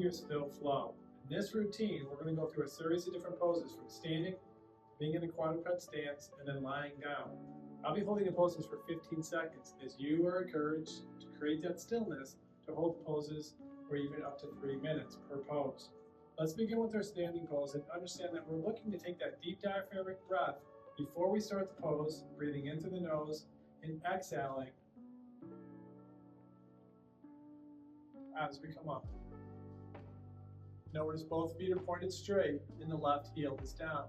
your still flow. In this routine, we're going to go through a series of different poses from standing, being in a quadruped stance, and then lying down. I'll be holding the poses for 15 seconds as you are encouraged to create that stillness to hold the poses for even up to 3 minutes per pose. Let's begin with our standing pose and understand that we're looking to take that deep diaphragmatic breath before we start the pose, breathing in through the nose and exhaling as we come up. Notice both feet are pointed straight and the left heel is down.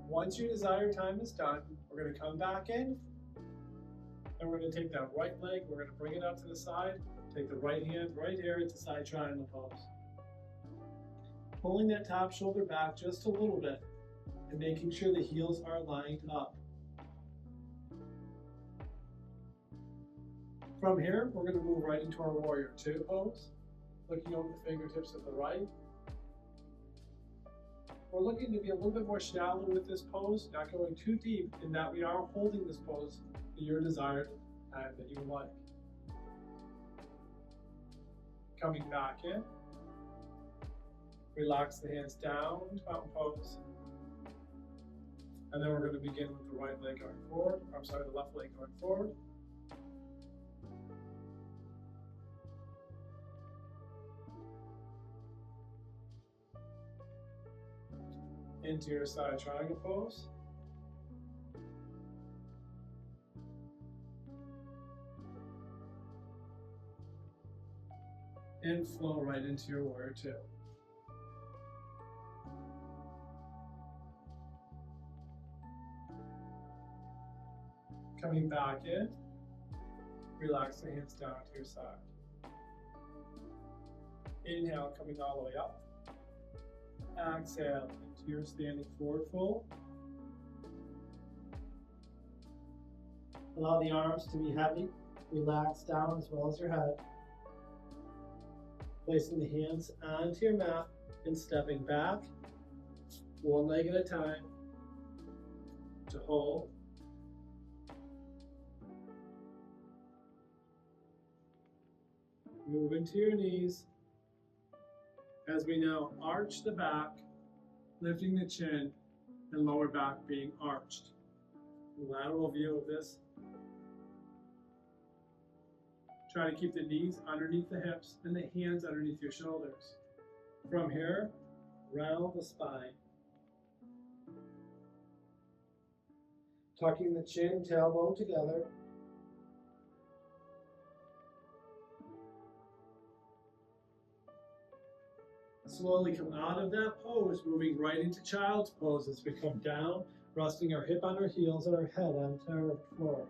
Once your desired time is done, we're going to come back in and we're going to take that right leg, we're going to bring it out to the side, take the right hand right here into side triangle pose. Pulling that top shoulder back just a little bit and making sure the heels are lined up. From here, we're going to move right into our warrior two pose, looking over the fingertips of the right. We're looking to be a little bit more shallow with this pose, not going too deep, in that we are holding this pose to your desired time that you like. Coming back in, relax the hands down to mountain pose. And then we're going to begin with the right leg going forward, the left leg going forward. Into your side triangle pose. And flow right into your warrior two. Coming back in, relax the hands down to your side. Inhale, coming all the way up. Exhale into your standing forward fold. Allow the arms to be heavy, relax down as well as your head. Placing the hands onto your mat and stepping back, one leg at a time, to hold. Move into your knees as we now arch the back, lifting the chin and lower back being arched. Lateral view of this. Try to keep the knees underneath the hips and the hands underneath your shoulders. From here, round the spine. Tucking the chin, tailbone together. Slowly come out of that pose, moving right into child's pose as we come down, resting our hip on our heels and our head onto our floor.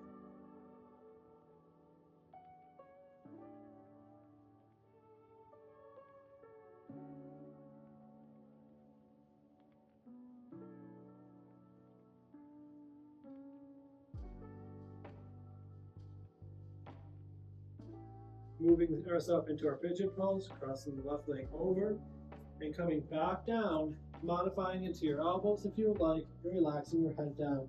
Moving ourselves into our pigeon pose, crossing the left leg over, and coming back down, modifying into your elbows if you would like, and relaxing your head down.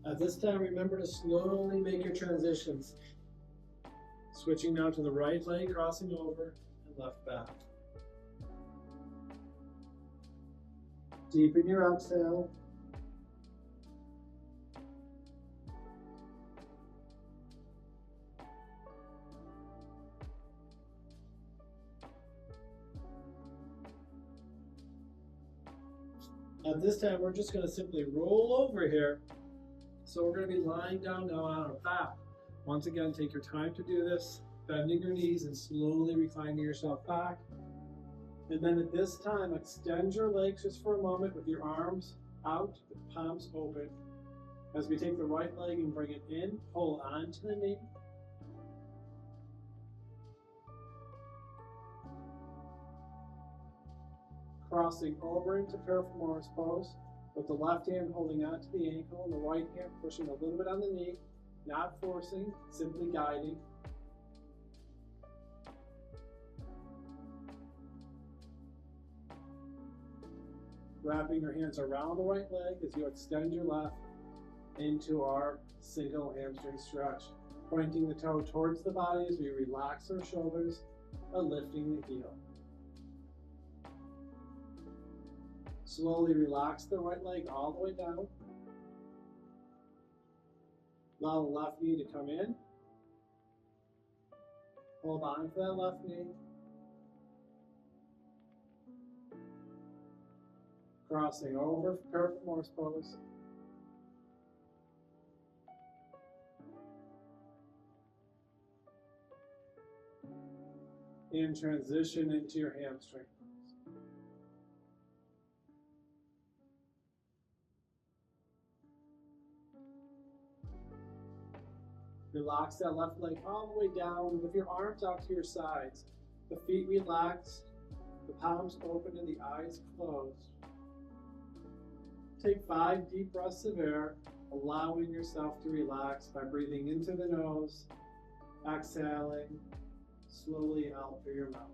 At this time, remember to slowly make your transitions. Switching now to the right leg, crossing over, and left back. Deepen your exhale. At this time, we're just going to simply roll over here. So we're going to be lying down now on our back. Once again, take your time to do this, bending your knees and slowly reclining yourself back. And then at this time, extend your legs just for a moment with your arms out, the palms open. As we take the right leg and bring it in, pull onto the knee. Crossing over into piriformis pose, with the left hand holding onto the ankle and the right hand pushing a little bit on the knee, not forcing, simply guiding. wrapping your hands around the right leg as you extend your left into our single hamstring stretch. Pointing the toe towards the body as we relax our shoulders and lifting the heel. Slowly relax the right leg all the way down. Allow the left knee to come in. Hold on to that left knee. Crossing over, prepare for Morse pose. And transition into your hamstring. Relax that left leg all the way down with your arms out to your sides. The feet relaxed, the palms open and the eyes closed. Take 5 deep breaths of air, allowing yourself to relax by breathing into the nose, exhaling slowly out through your mouth.